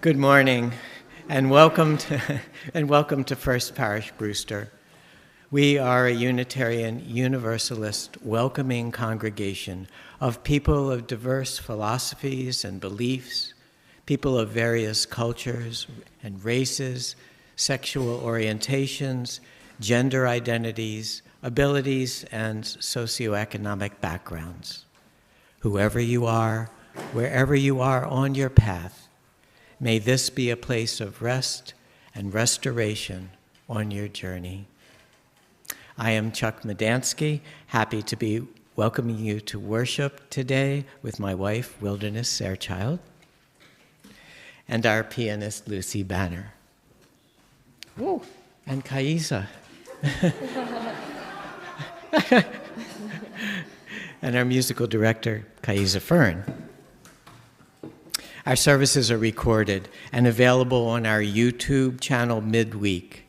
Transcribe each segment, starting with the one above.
Good morning, and welcome to First Parish Brewster. We are a Unitarian Universalist welcoming congregation of people of diverse philosophies and beliefs, people of various cultures and races, sexual orientations, gender identities, abilities, and socioeconomic backgrounds. Whoever you are, wherever you are on your path, may this be a place of rest and restoration on your journey. I am Chuck Medansky, happy to be welcoming you to worship today with my wife, Wilderness Sairchild, and our pianist, Lucy Banner. Woo, and Kaisa. And our musical director, Kaisa Fern. Our services are recorded and available on our YouTube channel midweek.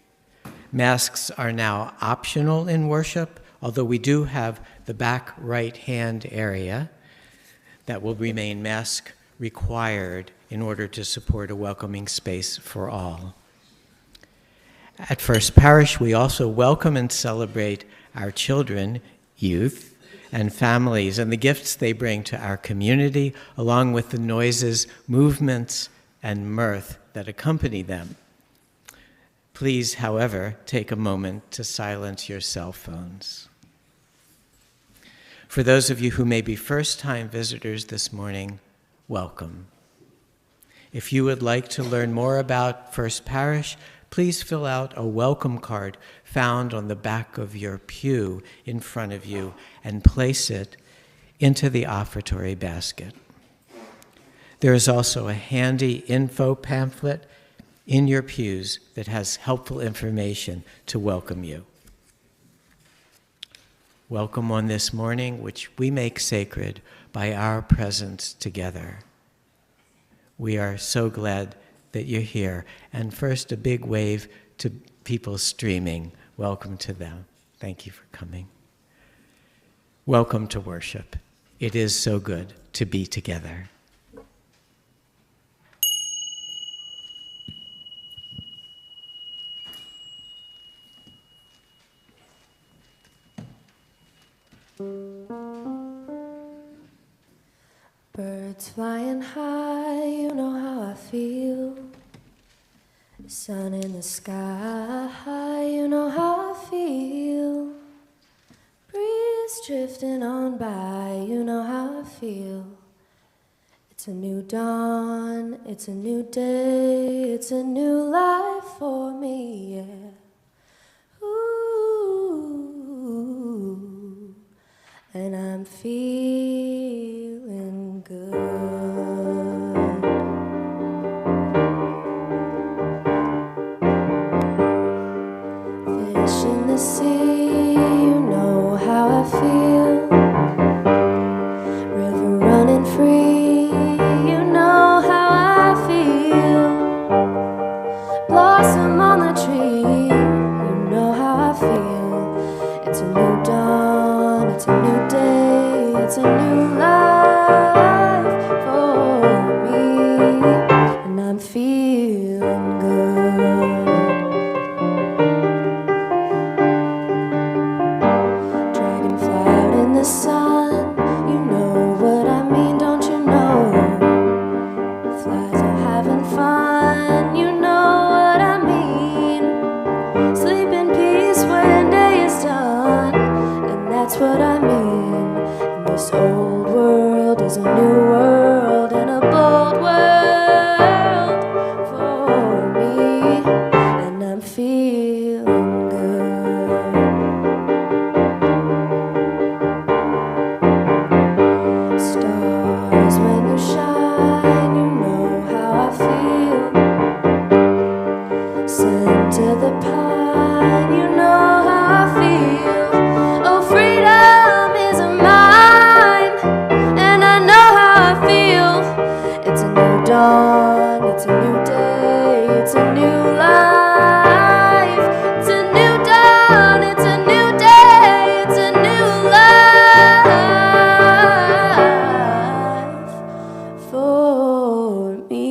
Masks are now optional in worship, although we do have the back right-hand area that will remain mask required in order to support a welcoming space for all. At First Parish, we also welcome and celebrate our children, youth, and families, and the gifts they bring to our community, along with the noises, movements, and mirth that accompany them. Please, however, take a moment to silence your cell phones. For those of you who may be first-time visitors this morning, welcome. If you would like to learn more about First Parish, please fill out a welcome card found on the back of your pew in front of you and place it into the offertory basket. There is also a handy info pamphlet in your pews that has helpful information to welcome you. Welcome on this morning, which we make sacred by our presence together. We are so glad that you're here. And first, a big wave to people streaming. Welcome to them. Thank you for coming. Welcome to worship. It is so good to be together. Birds flying high, you know how I feel. Sun in the sky, you know how I feel. Breeze drifting on by, you know how I feel. It's a new dawn, it's a new day, it's a new life for me, yeah. Ooh, and I'm feeling good. Fish in the sea, you know how I feel. River running free, you know how I feel. Blossom on the tree, you know how I feel. It's a new dawn, it's a new day, it's a new life for me, and I'm feeling good. Dragonfly out in the sun, you know what I mean, don't you know? Flies are having fun, you know what I mean. Sleep in peace when day is done, and that's what I mean. And this old world is a new world, and a bold world for me, and I'm feeling good. Stars, when you shine, you know how I feel. Scent of the pine, you know how I feel. Oh, freedom is mine, and I know how I feel. It's a new dawn, it's a new day, it's a new life. It's a new dawn, it's a new day, it's a new life for me.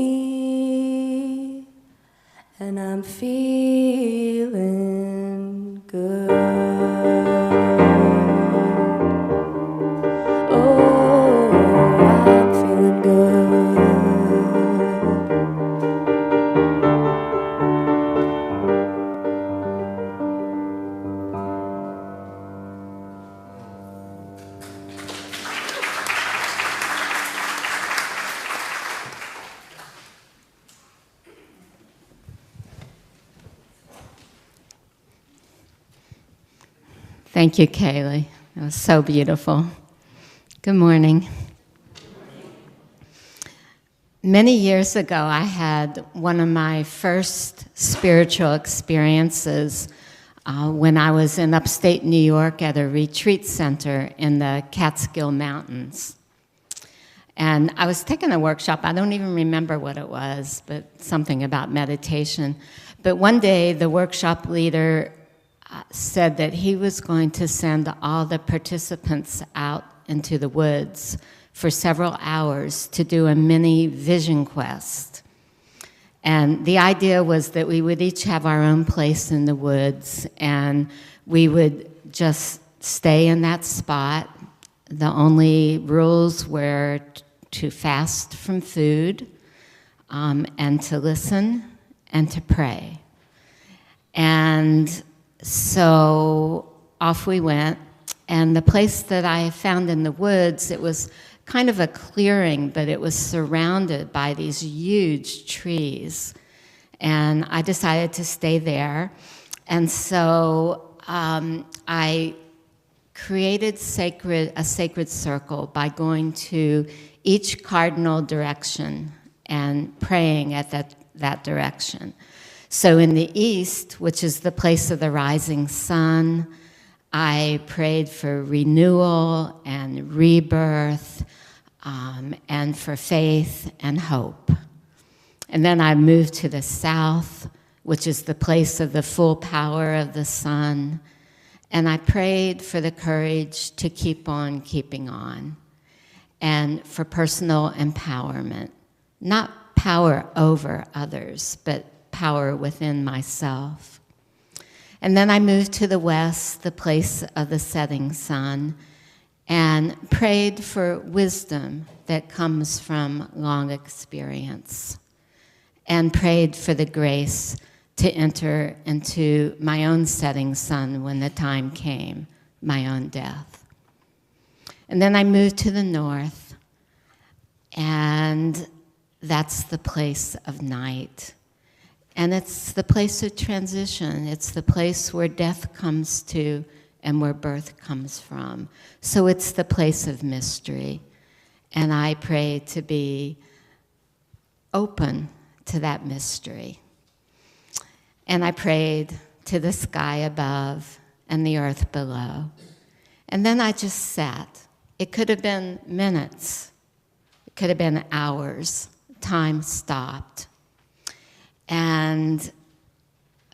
Thank you, Kaylee. It was so beautiful. Good morning. Many years ago, I had one of my first spiritual experiences when I was in upstate New York at a retreat center in the Catskill Mountains. And I was taking a workshop. I don't even remember what it was, but something about meditation. But one day, the workshop leader said that he was going to send all the participants out into the woods for several hours to do a mini vision quest. And the idea was that we would each have our own place in the woods, and we would just stay in that spot. The only rules were to fast from food, and to listen, and to pray. And so off we went, and the place that I found in the woods, it was kind of a clearing, but it was surrounded by these huge trees. And I decided to stay there. And so I created a sacred circle by going to each cardinal direction and praying at that direction. So in the east, which is the place of the rising sun, I prayed for renewal and rebirth, and for faith and hope. And then I moved to the south, which is the place of the full power of the sun, and I prayed for the courage to keep on keeping on, and for personal empowerment, not power over others, but power within myself. And then I moved to the west, the place of the setting sun, and prayed for wisdom that comes from long experience, and prayed for the grace to enter into my own setting sun when the time came, my own death. And then I moved to the north, and that's the place of night. And it's the place of transition. It's the place where death comes to and where birth comes from. So it's the place of mystery. And I pray to be open to that mystery. And I prayed to the sky above and the earth below. And then I just sat. It could have been minutes. It could have been hours. Time stopped. And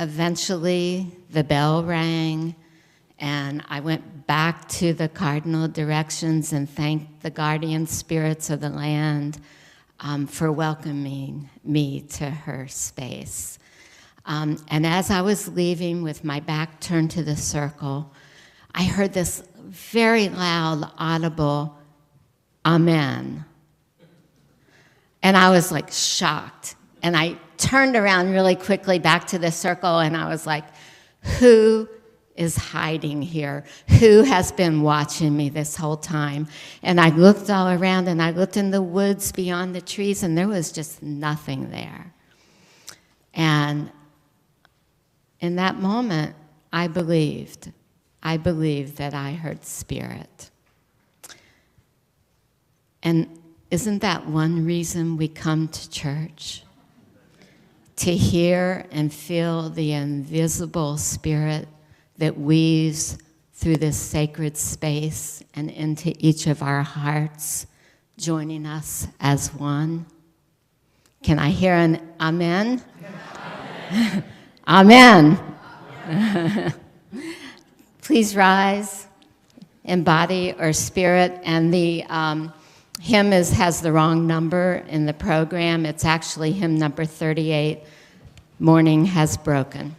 eventually the bell rang, and I went back to the cardinal directions and thanked the guardian spirits of the land for welcoming me to her space. And as I was leaving with my back turned to the circle, I heard this very loud, audible, amen. And I was like shocked. And I turned around really quickly back to the circle, and I was like, who is hiding here? Who has been watching me this whole time? And I looked all around, and I looked in the woods beyond the trees, and there was just nothing there. And in that moment, I believed that I heard spirit. And isn't that one reason we come to church? To hear and feel the invisible spirit that weaves through this sacred space and into each of our hearts, joining us as one. Can I hear an amen? Amen. Amen. Please rise in body or spirit. And the hymn has the wrong number in the program. It's actually hymn number 38, Morning Has Broken.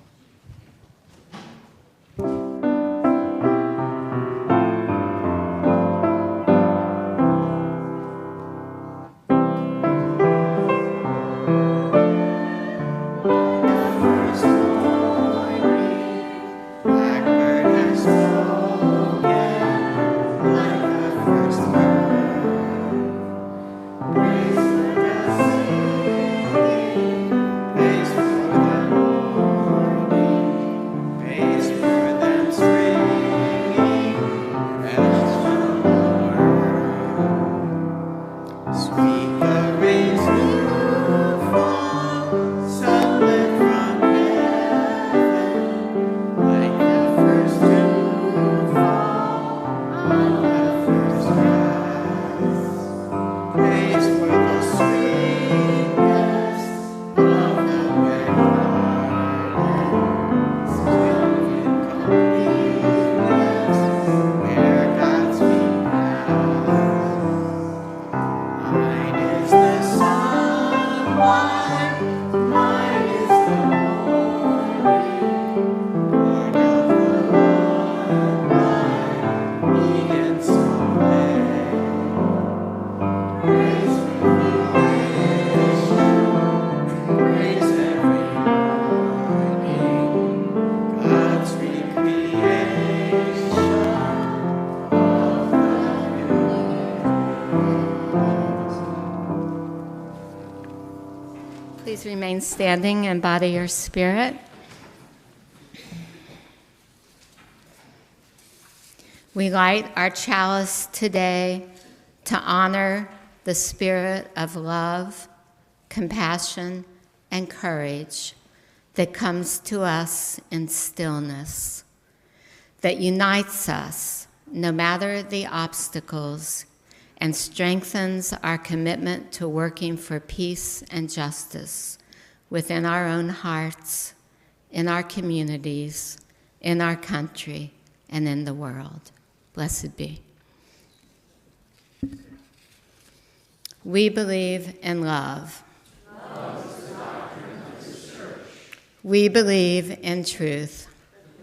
Praise for the Lord. Please remain standing and embody your spirit. We light our chalice today to honor the spirit of love, compassion, and courage that comes to us in stillness, that unites us no matter the obstacles, and strengthens our commitment to working for peace and justice within our own hearts, in our communities, in our country, and in the world. Blessed be. We believe in love. Love is the doctrine of this church. We believe in truth.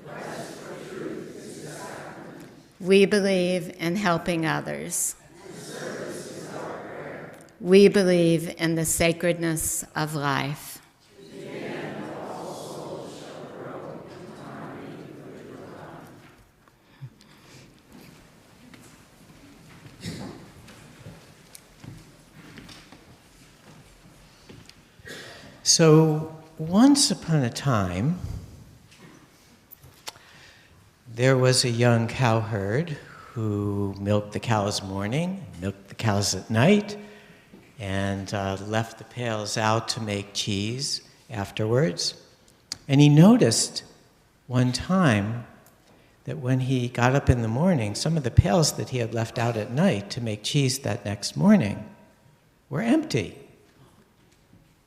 The quest for truth is the sacrament. We believe in helping others. And service is our prayer. We believe in the sacredness of life. To the end all souls shall grow in harmony with God. So, once upon a time, there was a young cowherd who milked the cows morning, milked the cows at night, and left the pails out to make cheese afterwards. And he noticed one time that when he got up in the morning, some of the pails that he had left out at night to make cheese that next morning were empty.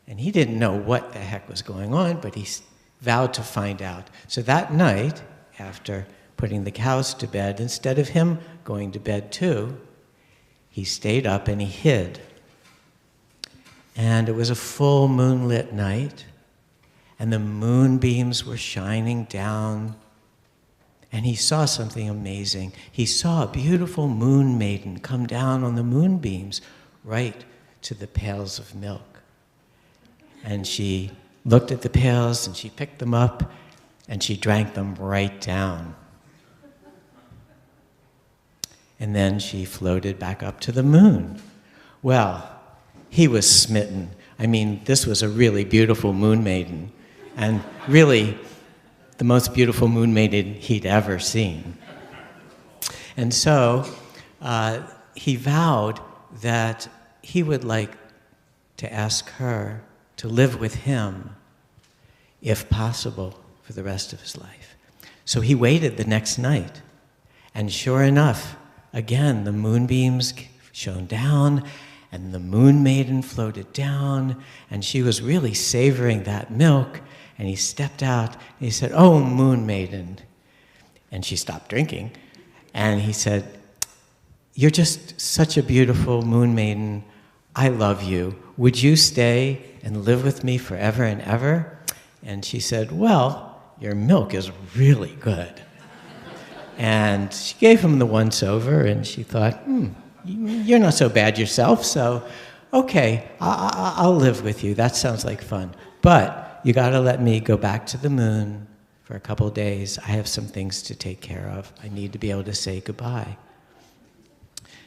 And he didn't know what the heck was going on, but he vowed to find out. So that night, after putting the cows to bed, instead of him going to bed too, he stayed up and he hid. And it was a full moonlit night, and the moonbeams were shining down, and he saw something amazing. He saw a beautiful moon maiden come down on the moonbeams right to the pails of milk. And she looked at the pails, and she picked them up, and she drank them right down. And then she floated back up to the moon. Well, he was smitten. I mean, this was a really beautiful moon maiden, and really the most beautiful moon maiden he'd ever seen. And so he vowed that he would like to ask her to live with him, if possible, for the rest of his life. So he waited the next night, and sure enough, again, the moonbeams shone down, and the moon maiden floated down, and she was really savoring that milk, and he stepped out, and he said, "Oh, moon maiden." And she stopped drinking, and he said, "You're just such a beautiful moon maiden. I love you. Would you stay and live with me forever and ever?" And she said, "Well, your milk is really good." And she gave him the once-over, and she thought, you're not so bad yourself, so okay, I'll live with you. That sounds like fun. But you got to let me go back to the moon for a couple of days. I have some things to take care of. I need to be able to say goodbye.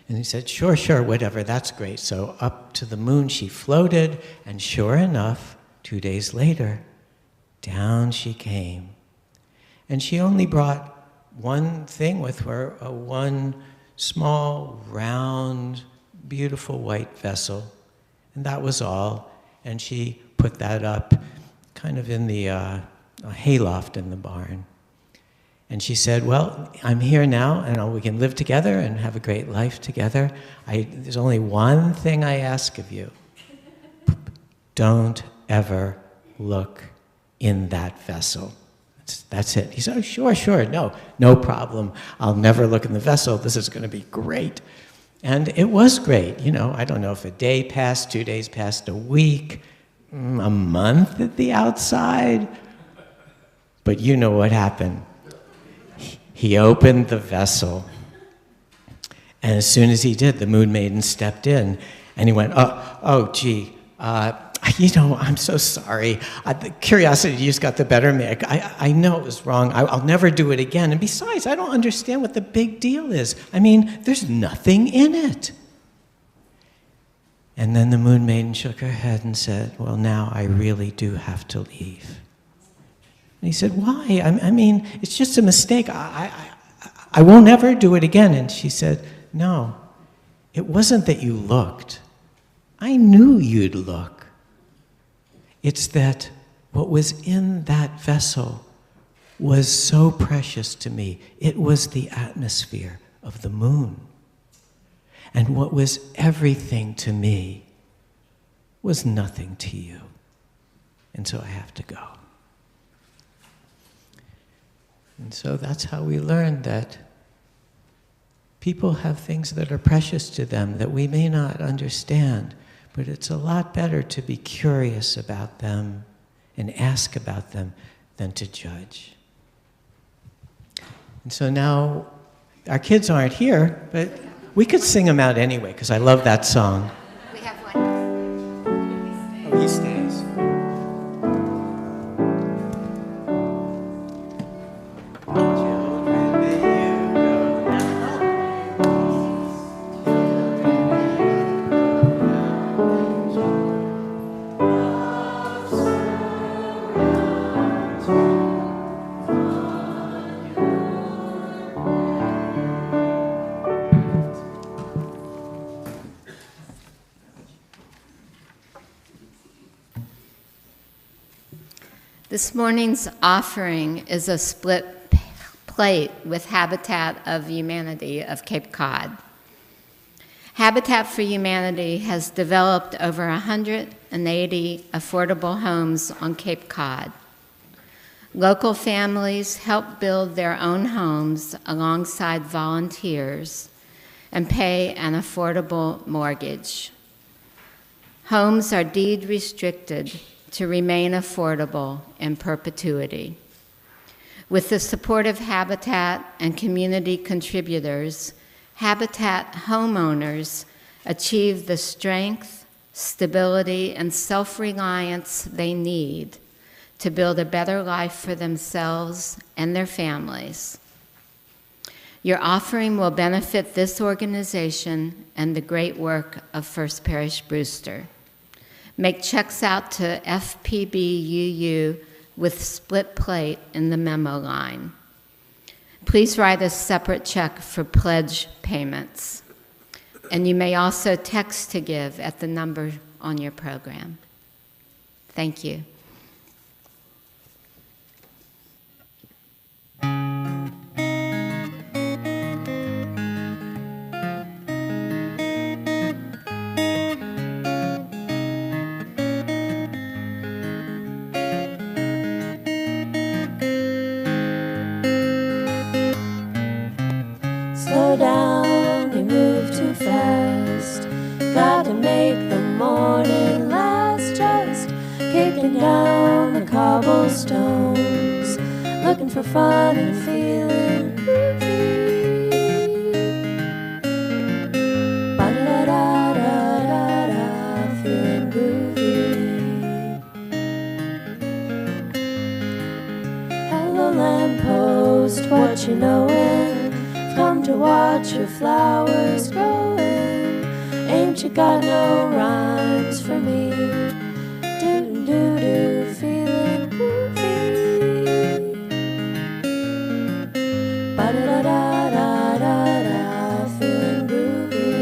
And he said, sure, whatever, that's great. So up to the moon she floated, and sure enough, 2 days later, down she came. And she only brought one thing with her, one small, round, beautiful white vessel. And that was all. And she put that up kind of in the hayloft in the barn. And she said, well, I'm here now, and we can live together and have a great life together. There's only one thing I ask of you. Don't ever look in that vessel. That's it. He said, oh, sure, no problem. I'll never look in the vessel. This is going to be great. And it was great. You know, I don't know if a day passed, 2 days passed, a week, a month at the outside. But you know what happened. He opened the vessel, and as soon as he did, the moon maiden stepped in, and he went, gee, I'm so sorry. The curiosity just got the better of me. I know it was wrong. I'll never do it again. And besides, I don't understand what the big deal is. I mean, there's nothing in it. And then the Moon Maiden shook her head and said, well, now I really do have to leave. And he said, why? I mean, it's just a mistake. I won't ever do it again. And she said, no, it wasn't that you looked. I knew you'd look. It's that what was in that vessel was so precious to me. It was the atmosphere of the moon. And what was everything to me was nothing to you. And so I have to go. And so that's how we learn that people have things that are precious to them that we may not understand, but it's a lot better to be curious about them and ask about them than to judge. And so now, our kids aren't here, but we could sing them out anyway, because I love that song. We have one. Oh, he stays. Children, may you go now. This morning's offering is a split plate with Habitat of Humanity of Cape Cod. Habitat for Humanity has developed over 180 affordable homes on Cape Cod. Local families help build their own homes alongside volunteers and pay an affordable mortgage. Homes are deed restricted to remain affordable in perpetuity. With the support of Habitat and community contributors, Habitat homeowners achieve the strength, stability, and self-reliance they need to build a better life for themselves and their families. Your offering will benefit this organization and the great work of First Parish Brewster. Make checks out to FPBUU with split plate in the memo line. Please write a separate check for pledge payments. And you may also text to give at the number on your program. Thank you. Slow down, you move too fast. Got to make the morning last. Just kicking down the cobblestones, looking for fun and feeling groovy. Ba-da-da-da-da-da, feeling groovy. Hello lamppost, what you knowin'? Come to watch your flowers growing. Ain't you got no rhymes for me? Do-do-do, feeling groovy. Ba-da-da-da-da-da, feeling groovy.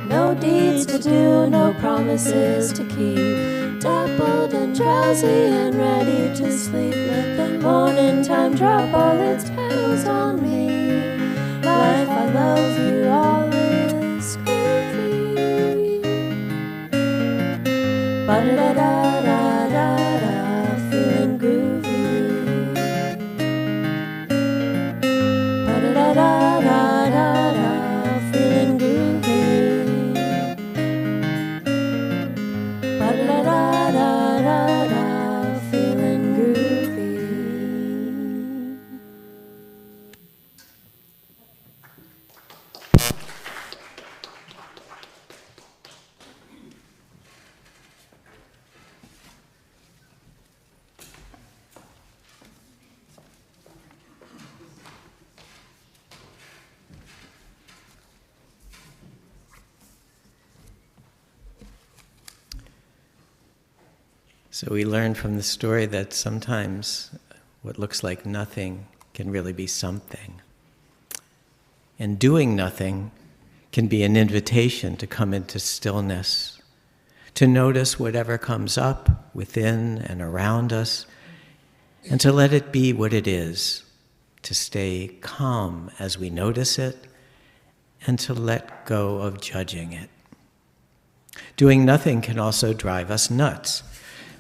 No deeds to do, no promises to keep. Dappled and drowsy and ready to sleep. Let the morning time drop all its petals on me. Life, I love you, all is groovy. Ba-da-da-da-da-da, feeling groovy. Ba-da-da-da-da-da, feeling groovy. Ba-da-da-da-da-da, feeling groovy. So we learn from the story that sometimes what looks like nothing can really be something. And doing nothing can be an invitation to come into stillness, to notice whatever comes up within and around us, and to let it be what it is, to stay calm as we notice it, and to let go of judging it. Doing nothing can also drive us nuts,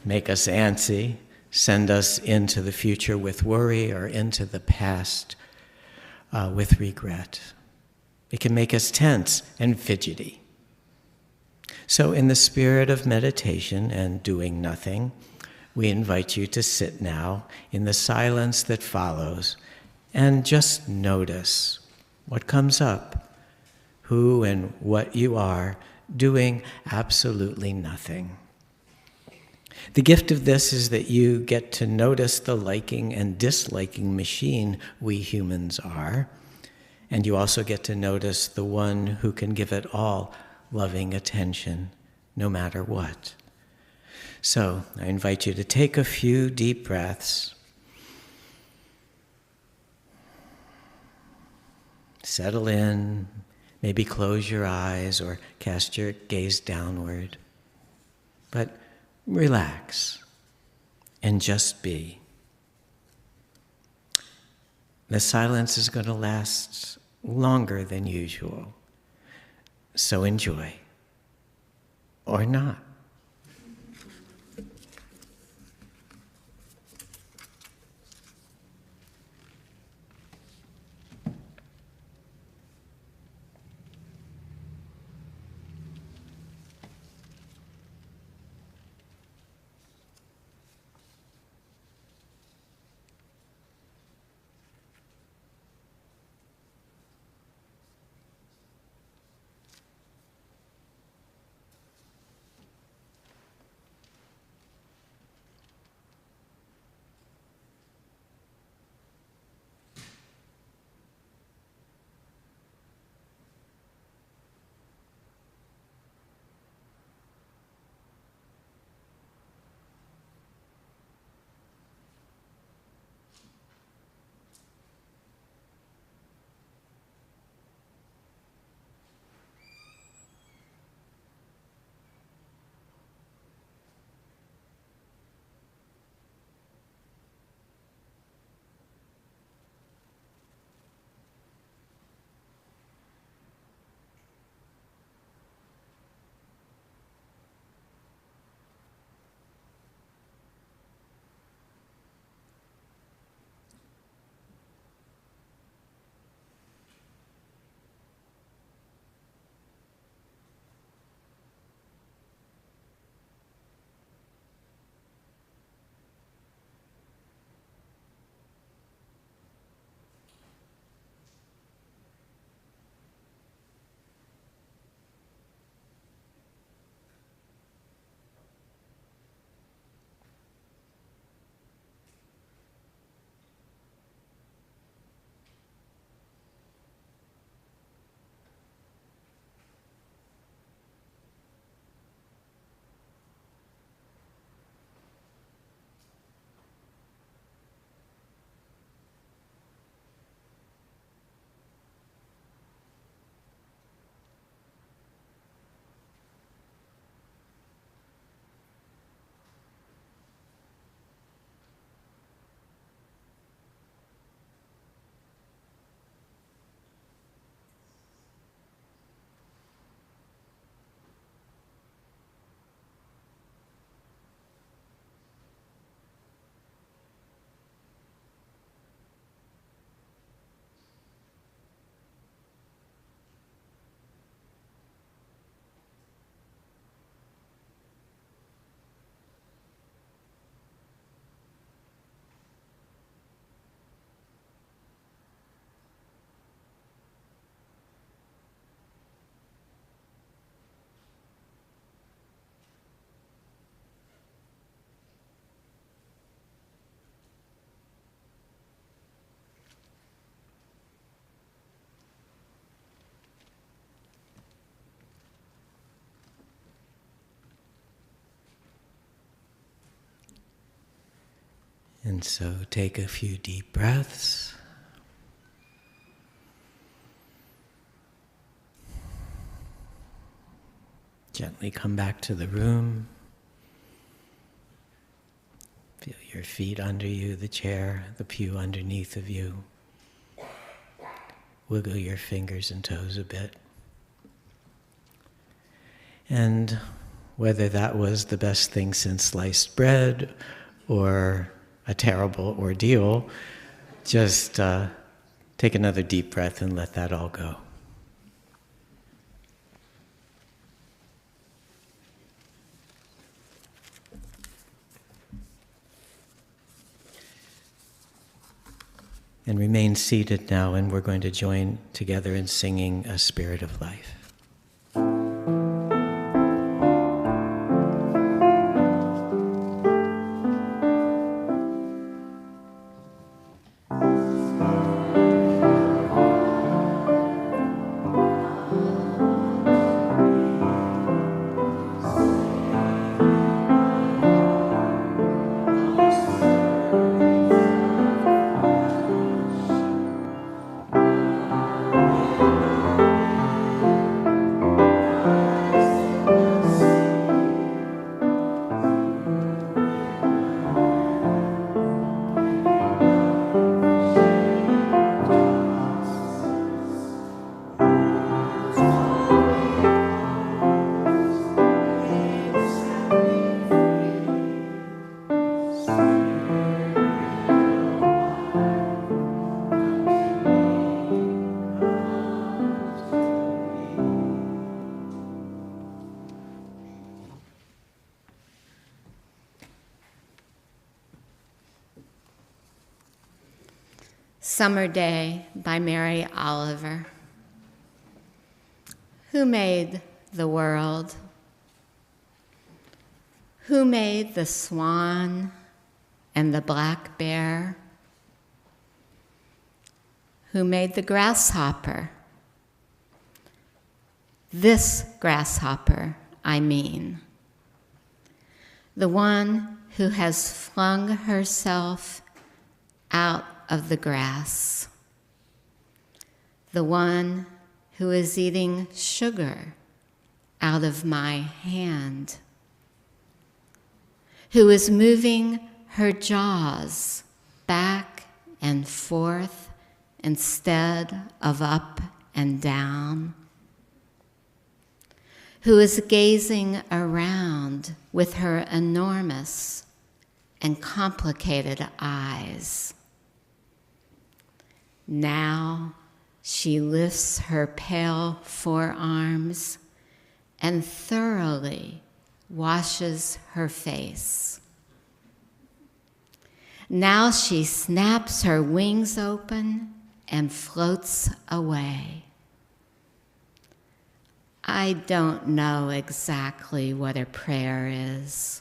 make us antsy, send us into the future with worry or into the past with regret. It can make us tense and fidgety. So in the spirit of meditation and doing nothing, we invite you to sit now in the silence that follows and just notice what comes up, who and what you are, doing absolutely nothing. The gift of this is that you get to notice the liking and disliking machine we humans are, and you also get to notice the one who can give it all loving attention, no matter what. So I invite you to take a few deep breaths. Settle in, maybe close your eyes or cast your gaze downward. But relax and just be. The silence is going to last longer than usual, so enjoy, or not. And so take a few deep breaths. Gently come back to the room. Feel your feet under you, the chair, the pew underneath of you. Wiggle your fingers and toes a bit. And whether that was the best thing since sliced bread or a terrible ordeal, just take another deep breath and let that all go. And remain seated now, and we're going to join together in singing A Spirit of Life. Summer Day by Mary Oliver. Who made the world? Who made the swan and the black bear? Who made the grasshopper? This grasshopper, I mean. The one who has flung herself out of the grass. The one who is eating sugar out of my hand. Who is moving her jaws back and forth instead of up and down. Who is gazing around with her enormous and complicated eyes. Now she lifts her pale forearms and thoroughly washes her face. Now she snaps her wings open and floats away. I don't know exactly what a prayer is.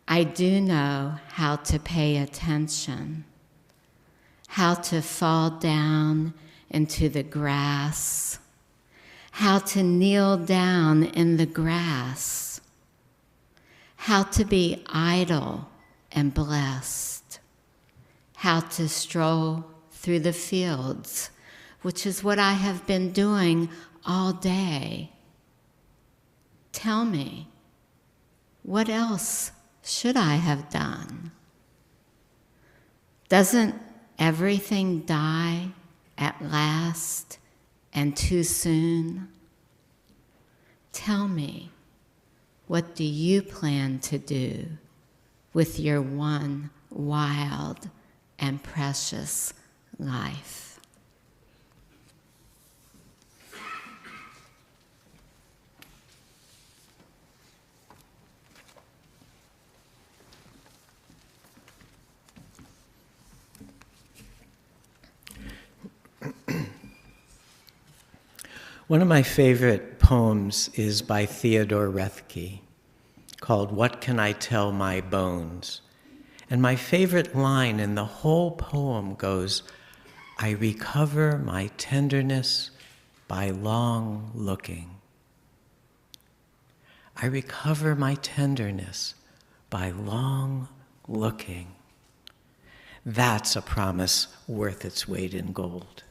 I do know how to pay attention, how to fall down into the grass, how to kneel down in the grass, how to be idle and blessed, how to stroll through the fields, which is what I have been doing all day. Tell me, what else should I have done? Doesn't everything die at last and too soon? Tell me, what do you plan to do with your one wild and precious life? One of my favorite poems is by Theodore Roethke, called What Can I Tell My Bones? And my favorite line in the whole poem goes, I recover my tenderness by long looking. I recover my tenderness by long looking. That's a promise worth its weight in gold.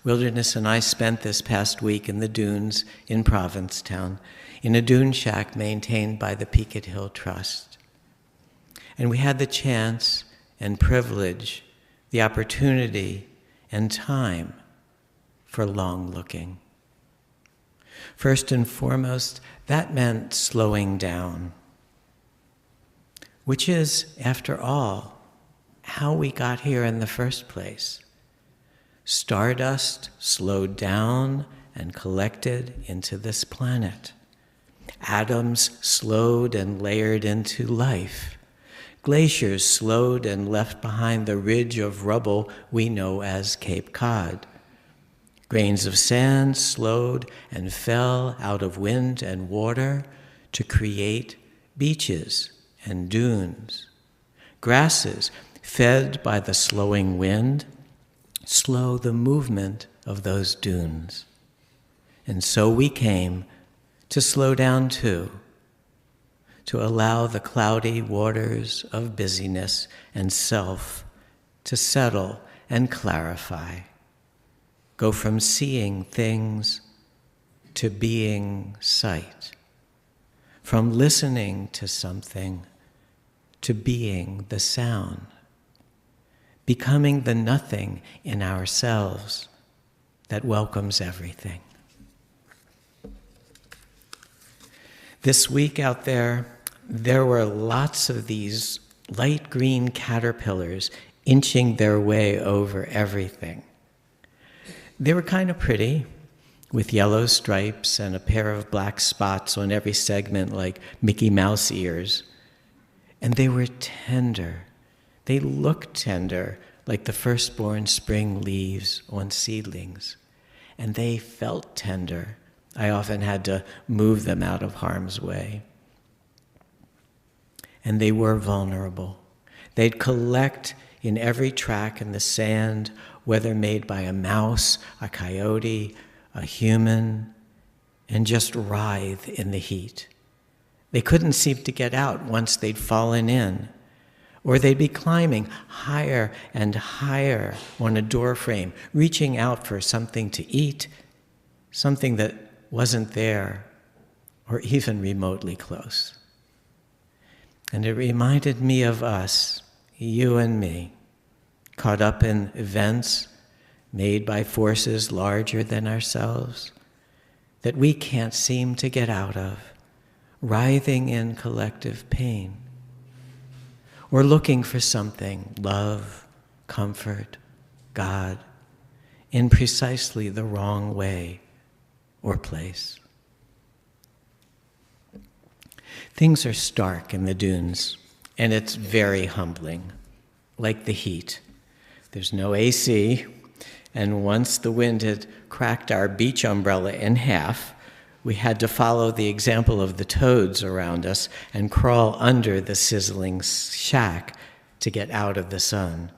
Wilderness and I spent this past week in the dunes in Provincetown, in a dune shack maintained by the Peaked Hill Trust. And we had the chance and privilege, the opportunity and time for long looking. First and foremost, that meant slowing down, which is, after all, how we got here in the first place. Stardust slowed down and collected into this planet. Atoms slowed and layered into life. Glaciers slowed and left behind the ridge of rubble we know as Cape Cod. Grains of sand slowed and fell out of wind and water to create beaches and dunes. Grasses, fed by the slowing wind, slow the movement of those dunes. And so we came to slow down too, to allow the cloudy waters of busyness and self to settle and clarify, go from seeing things to being sight, from listening to something to being the sound, becoming the nothing in ourselves that welcomes everything. This week out there were lots of these light green caterpillars inching their way over everything. They were kind of pretty, with yellow stripes and a pair of black spots on every segment like Mickey Mouse ears. And they were tender. They looked tender, like the firstborn spring leaves on seedlings. And they felt tender. I often had to move them out of harm's way. And they were vulnerable. They'd collect in every track in the sand, whether made by a mouse, a coyote, a human, and just writhe in the heat. They couldn't seem to get out once they'd fallen in, or they'd be climbing higher and higher on a doorframe, reaching out for something to eat, something that wasn't there or even remotely close. And it reminded me of us, you and me, caught up in events made by forces larger than ourselves that we can't seem to get out of, writhing in collective pain, or looking for something, love, comfort, God, in precisely the wrong way or place. Things are stark in the dunes, and it's very humbling, like the heat. There's no AC, and once the wind had cracked our beach umbrella in half, we had to follow the example of the toads around us and crawl under the sizzling shack to get out of the sun.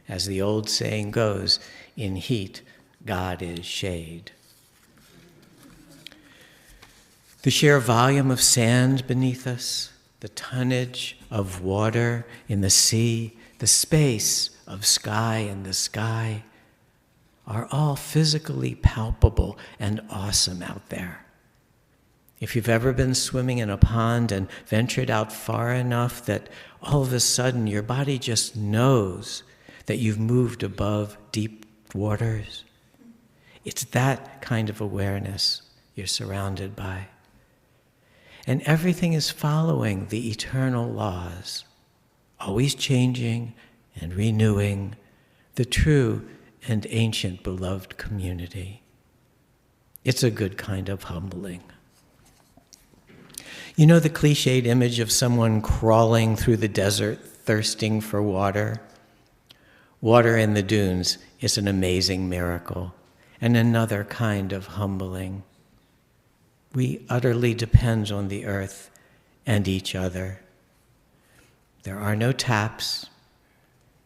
As the old saying goes, in heat, God is shade. The sheer volume of sand beneath us, the tonnage of water in the sea, the space of sky in the sky, are all physically palpable and awesome out there. If you've ever been swimming in a pond and ventured out far enough that all of a sudden your body just knows that you've moved above deep waters, it's that kind of awareness you're surrounded by. And everything is following the eternal laws, always changing and renewing, the true and ancient beloved community. It's a good kind of humbling. You know the cliched image of someone crawling through the desert, thirsting for water? Water in the dunes is an amazing miracle and another kind of humbling. We utterly depend on the earth and each other. There are no taps.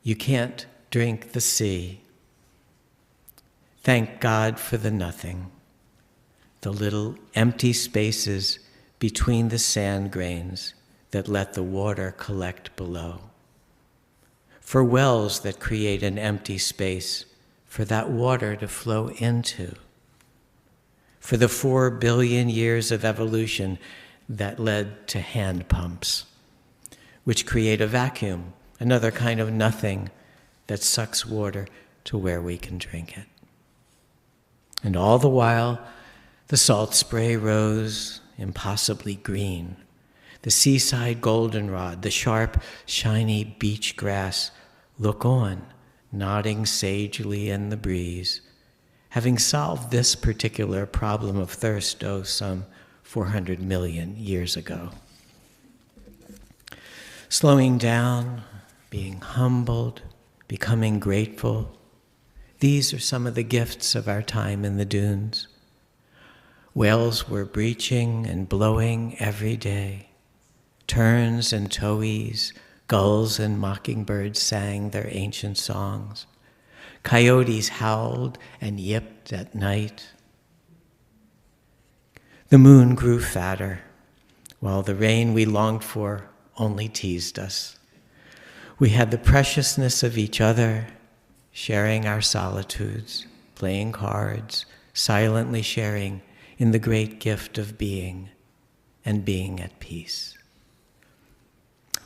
You can't drink the sea. Thank God for the nothing, the little empty spaces between the sand grains that let the water collect below, for wells that create an empty space for that water to flow into, for the 4 billion years of evolution that led to hand pumps, which create a vacuum, another kind of nothing that sucks water to where we can drink it. And all the while, the salt spray rose impossibly green. The seaside goldenrod, the sharp, shiny beach grass look on, nodding sagely in the breeze, having solved this particular problem of thirst, some 400 million years ago. Slowing down, being humbled, becoming grateful, these are some of the gifts of our time in the dunes. Whales were breaching and blowing every day. Terns and towhees, gulls and mockingbirds sang their ancient songs. Coyotes howled and yipped at night. The moon grew fatter, while the rain we longed for only teased us. We had the preciousness of each other, sharing our solitudes, playing cards, silently sharing in the great gift of being and being at peace.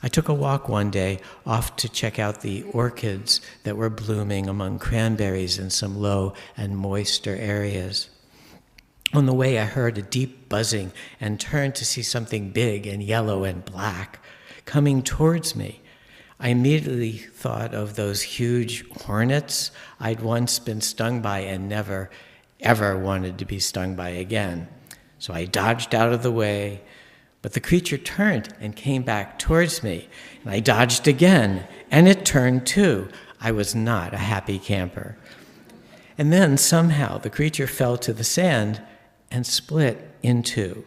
I took a walk one day off to check out the orchids that were blooming among cranberries in some low and moister areas. On the way, I heard a deep buzzing and turned to see something big and yellow and black coming towards me. I immediately thought of those huge hornets I'd once been stung by and never, ever wanted to be stung by again. So I dodged out of the way, but the creature turned and came back towards me. And I dodged again, and it turned too. I was not a happy camper. And then somehow the creature fell to the sand and split into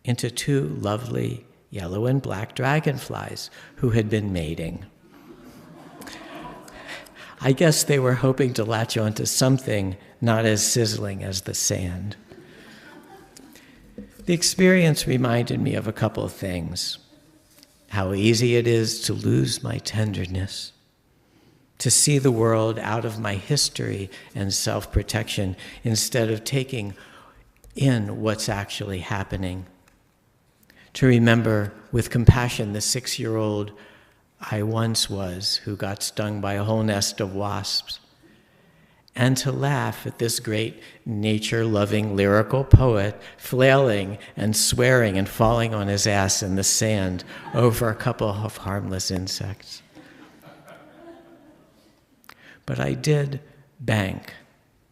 2 lovely yellow and black dragonflies who had been mating. I guess they were hoping to latch onto something not as sizzling as the sand. The experience reminded me of a couple of things. How easy it is to lose my tenderness, to see the world out of my history and self-protection instead of taking in what's actually happening. To remember with compassion the 6-year-old I once was who got stung by a whole nest of wasps, and to laugh at this great nature-loving lyrical poet flailing and swearing and falling on his ass in the sand over a couple of harmless insects. But I did bank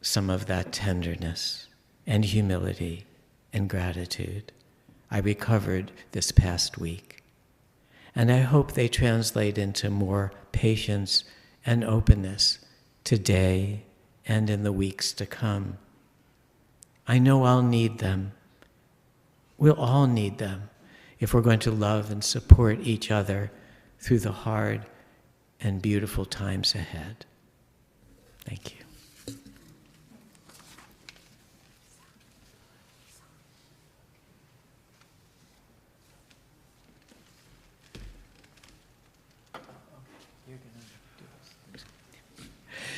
some of that tenderness and humility and gratitude I recovered this past week. And I hope they translate into more patience and openness today and in the weeks to come. I know I'll need them. We'll all need them if we're going to love and support each other through the hard and beautiful times ahead. Thank you.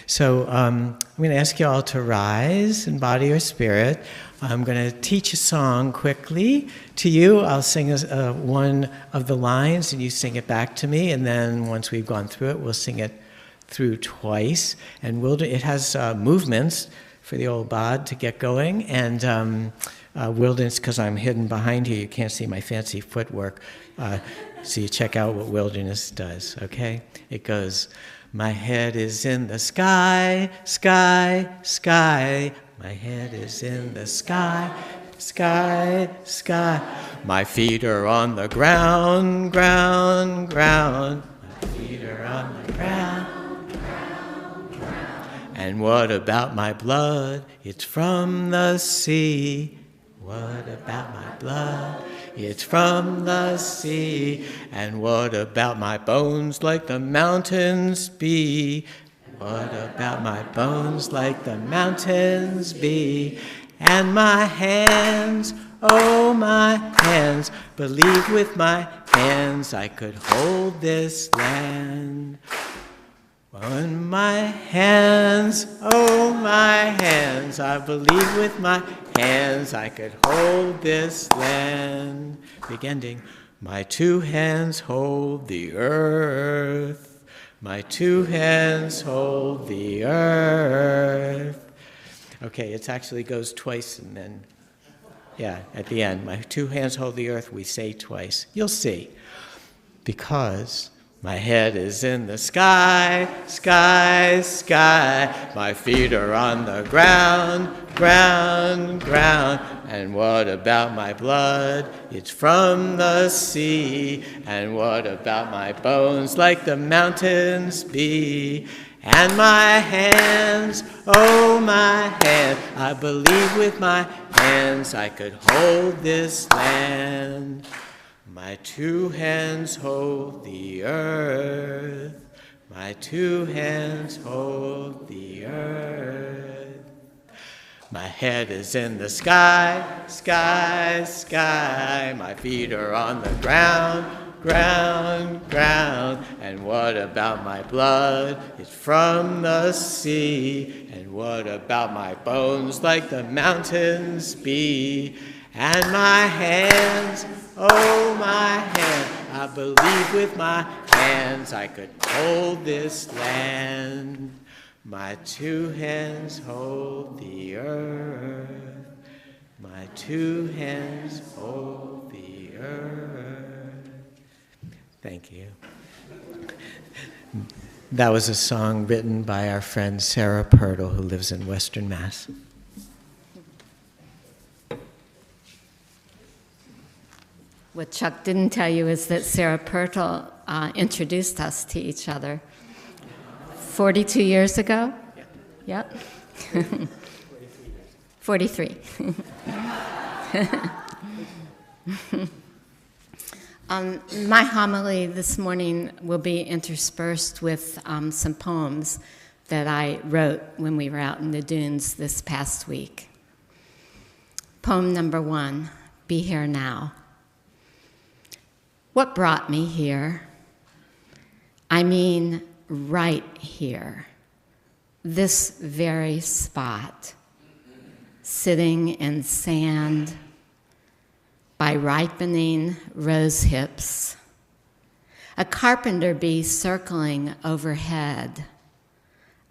So I'm going to ask you all to rise in body or spirit. I'm going to teach a song quickly to you. I'll sing one of the lines, and you sing it back to me. And then once we've gone through it, we'll sing it through twice. And it has movements for the old bod to get going. And wilderness, because I'm hidden behind here, you can't see my fancy footwork. So you check out what wilderness does, okay? It goes, my head is in the sky, sky, sky. My head is in the sky, sky, sky. My feet are on the ground, ground, ground. My feet are on the ground, ground, ground. And what about my blood? It's from the sea. What about my blood? It's from the sea. And what about my bones like the mountains be? What about my bones like the mountains be? And my hands oh my hands. Believe with my hands I could hold this land. On my hands, oh my hands, I believe with my hands I could hold this land. Beginning, my two hands hold the earth. My two hands hold the earth. Okay, it actually goes twice and then, yeah, at the end. My two hands hold the earth, we say twice. You'll see. Because my head is in the sky, sky, sky. My feet are on the ground, ground, ground. And what about my blood? It's from the sea. And what about my bones like the mountains be? And my hands, oh my hand, I believe with my hands I could hold this land. My two hands hold the earth. My two hands hold the earth. My head is in the sky, sky, sky. My feet are on the ground, ground, ground. And what about my blood? It's from the sea. And what about my bones like the mountains be? And my hands, oh my hand, I believe with my hands I could hold this land. My two hands hold the earth. My two hands hold the earth. Thank you. That was a song written by our friend Sarah Pirtle, who lives in Western Mass. What Chuck didn't tell you is that Sarah Pirtle introduced us to each other 42 years ago? Yep. 43. My homily this morning will be interspersed with some poems that I wrote when we were out in the dunes this past week. Poem number 1, Be Here Now. What brought me here? I mean, right here, this very spot, sitting in sand by ripening rose hips, a carpenter bee circling overhead,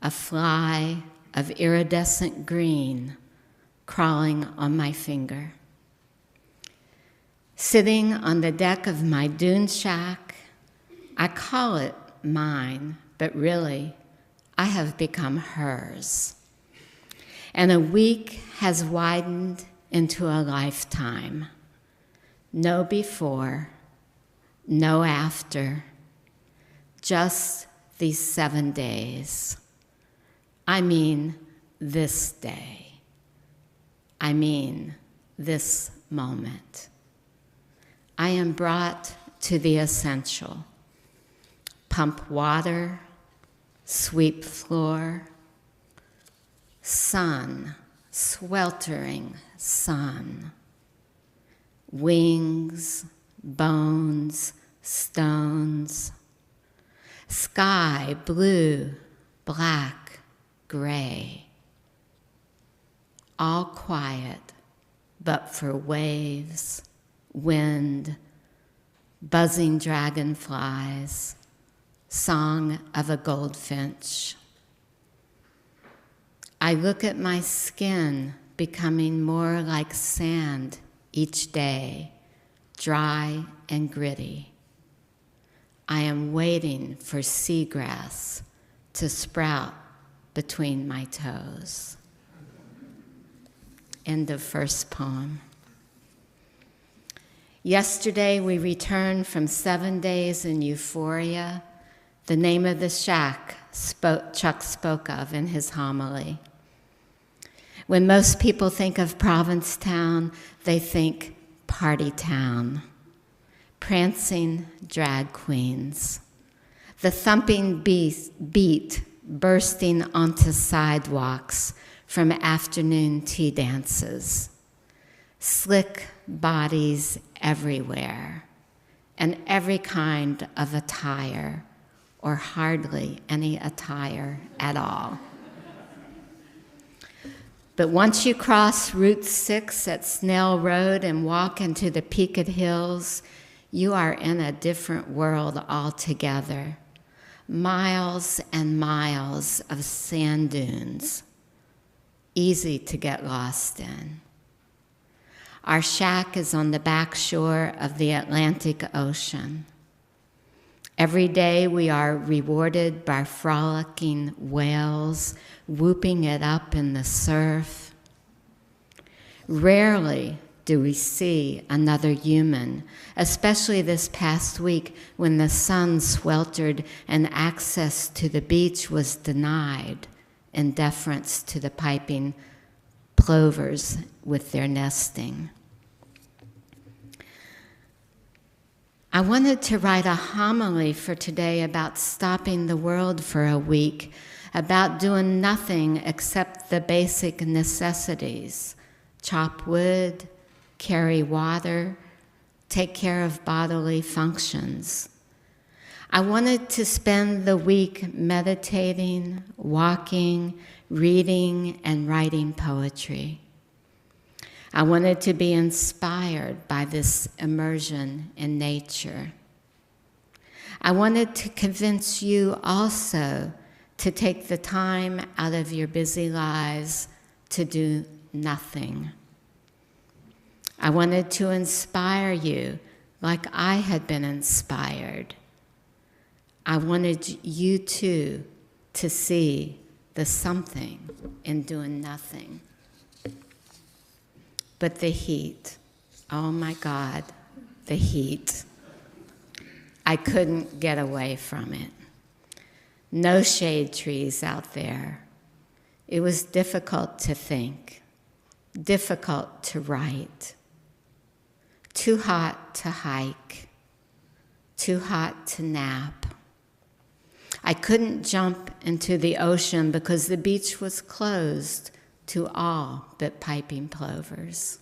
a fly of iridescent green crawling on my finger. Sitting on the deck of my dune shack, I call it mine, but really, I have become hers. And a week has widened into a lifetime. No before, no after, just these 7 days. I mean this day. I mean this moment. I am brought to the essential. Pump water, sweep floor, sun, sweltering sun, wings, bones, stones, sky, blue, black, gray, all quiet but for waves, wind, buzzing dragonflies, song of a goldfinch. I look at my skin becoming more like sand each day, dry and gritty. I am waiting for seagrass to sprout between my toes. End of first poem. Yesterday we returned from 7 days in Euphoria, the name of the shack Chuck spoke of in his homily. When most people think of Provincetown, they think party town, prancing drag queens, the thumping beat bursting onto sidewalks from afternoon tea dances, slick bodies everywhere, and every kind of attire, or hardly any attire at all. But once you cross Route 6 at Snell Road and walk into the Peaked Hills, you are in a different world altogether. Miles and miles of sand dunes, easy to get lost in. Our shack is on the back shore of the Atlantic Ocean. Every day we are rewarded by frolicking whales, whooping it up in the surf. Rarely do we see another human, especially this past week when the sun sweltered and access to the beach was denied in deference to the piping plovers with their nesting. I wanted to write a homily for today about stopping the world for a week, about doing nothing except the basic necessities: chop wood, carry water, take care of bodily functions. I wanted to spend the week meditating, walking, reading, and writing poetry. I wanted to be inspired by this immersion in nature. I wanted to convince you also to take the time out of your busy lives to do nothing. I wanted to inspire you like I had been inspired. I wanted you too to see the something in doing nothing. But the heat, oh my God, the heat. I couldn't get away from it. No shade trees out there. It was difficult to think, difficult to write. Too hot to hike, too hot to nap. I couldn't jump into the ocean because the beach was closed to all but piping plovers.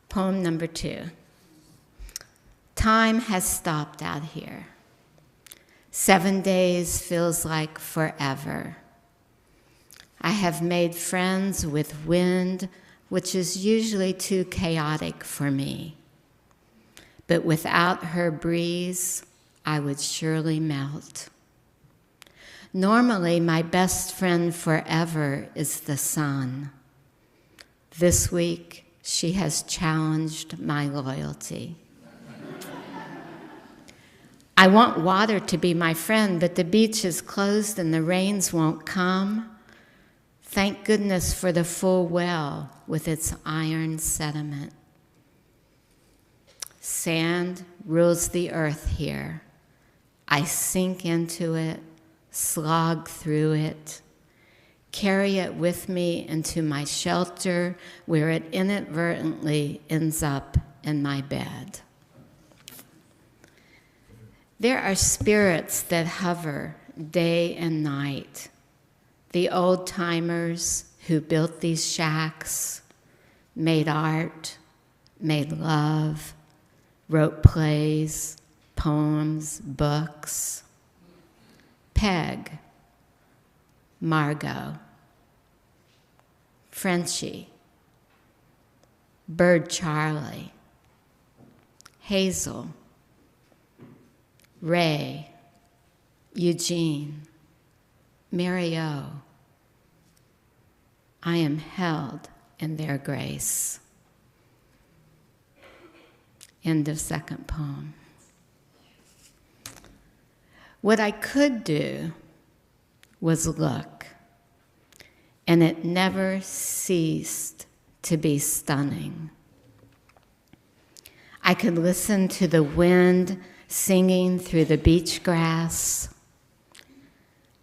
Poem number 2. Time has stopped out here. 7 days feels like forever. I have made friends with wind, which is usually too chaotic for me. But without her breeze, I would surely melt. Normally, my best friend forever is the sun. This week, she has challenged my loyalty. I want water to be my friend, but the beach is closed and the rains won't come. Thank goodness for the full well with its iron sediment. Sand rules the earth here. I sink into it, slog through it, carry it with me into my shelter where it inadvertently ends up in my bed. There are spirits that hover day and night. The old-timers who built these shacks, made art, made love, wrote plays, poems, books. Peg, Margot, Frenchie, Bird Charlie, Hazel, Ray, Eugene, Mary O. I am held in their grace. End of second poem. What I could do was look, and it never ceased to be stunning. I could listen to the wind singing through the beach grass.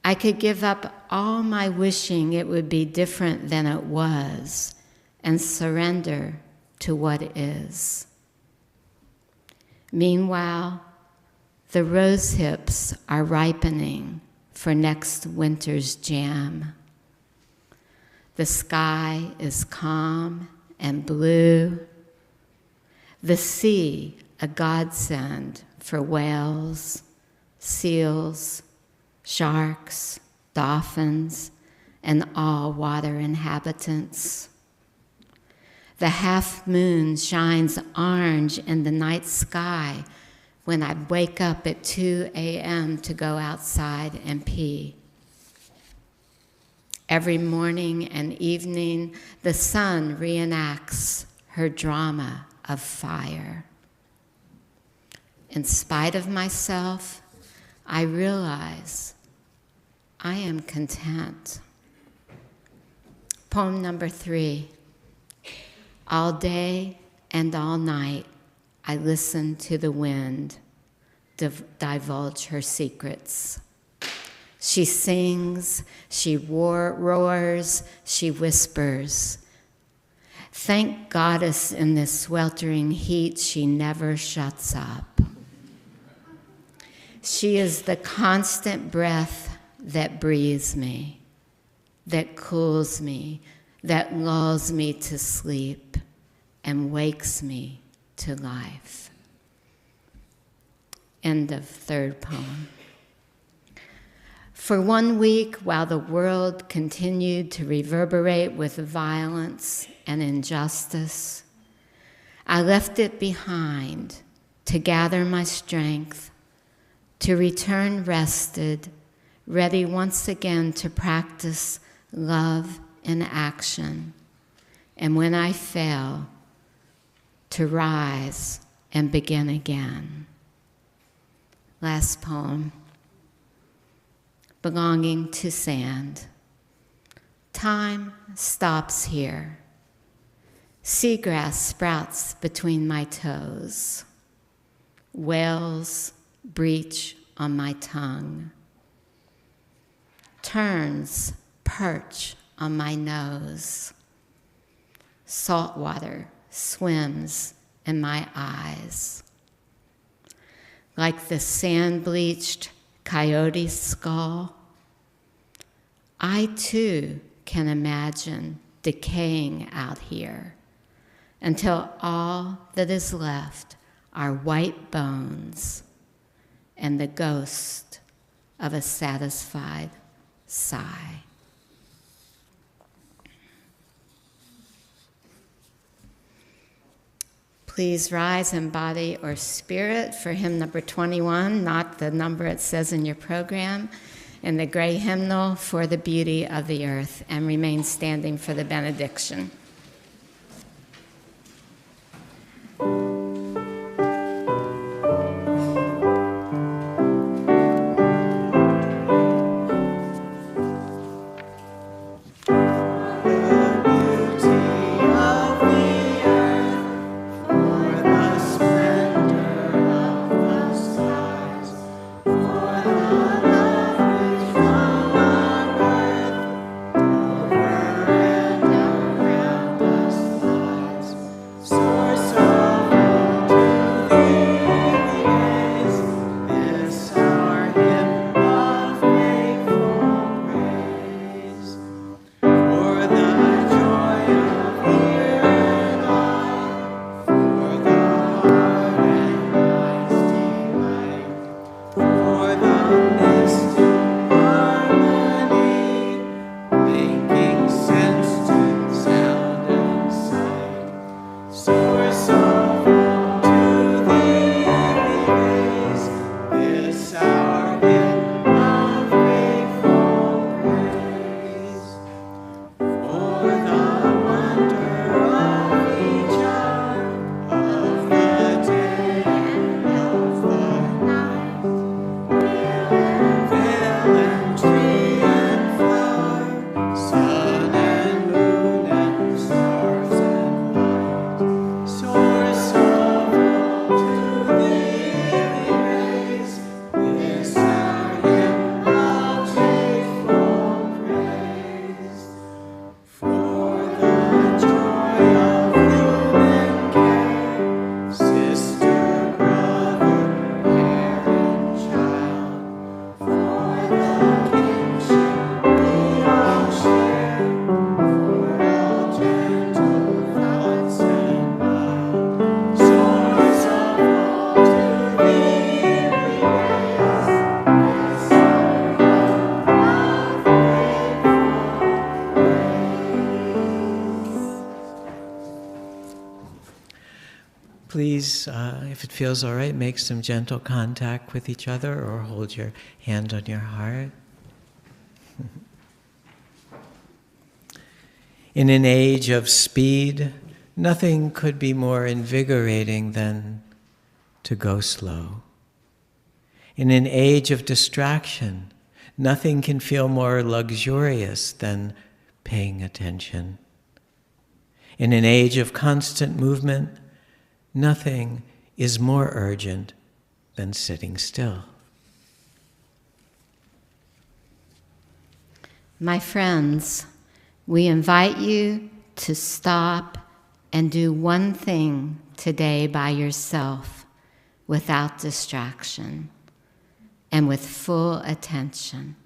I could give up all my wishing it would be different than it was and surrender to what is. Meanwhile, the rose hips are ripening for next winter's jam. The sky is calm and blue. The sea, a godsend for whales, seals, sharks, dolphins, and all water inhabitants. The half moon shines orange in the night sky when I wake up at 2 a.m. to go outside and pee. Every morning and evening, the sun reenacts her drama of fire. In spite of myself, I realize I am content. Poem number 3. All day and all night, I listen to the wind divulge her secrets. She sings, she roars, she whispers. Thank Goddess in this sweltering heat, she never shuts up. She is the constant breath that breathes me, that cools me, that lulls me to sleep and wakes me to life. End of third poem. For 1 week, while the world continued to reverberate with violence and injustice, I left it behind to gather my strength, to return rested, ready once again to practice love in action, and when I fail, to rise and begin again. Last poem. Belonging to sand. Time stops here. Seagrass sprouts between my toes. Whales breach on my tongue. Terns perch on my nose. Salt water swims in my eyes. Like the sand-bleached coyote's skull, I too can imagine decaying out here until all that is left are white bones and the ghost of a satisfied sigh. Please rise in body or spirit for hymn number 21, not the number it says in your program, and the gray hymnal for the beauty of the earth, and remain standing for the benediction. Over and around. Please, if it feels all right, make some gentle contact with each other or hold your hand on your heart. In an age of speed, nothing could be more invigorating than to go slow. In an age of distraction, nothing can feel more luxurious than paying attention. In an age of constant movement, nothing is more urgent than sitting still. My friends, we invite you to stop and do one thing today by yourself without distraction and with full attention,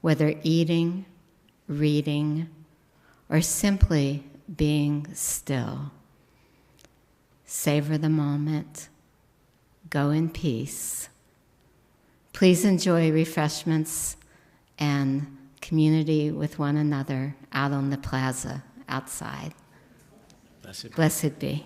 whether eating, reading, or simply being still. Savor the moment. Go in peace. Please enjoy refreshments and community with one another out on the plaza outside. Blessed be. Blessed be.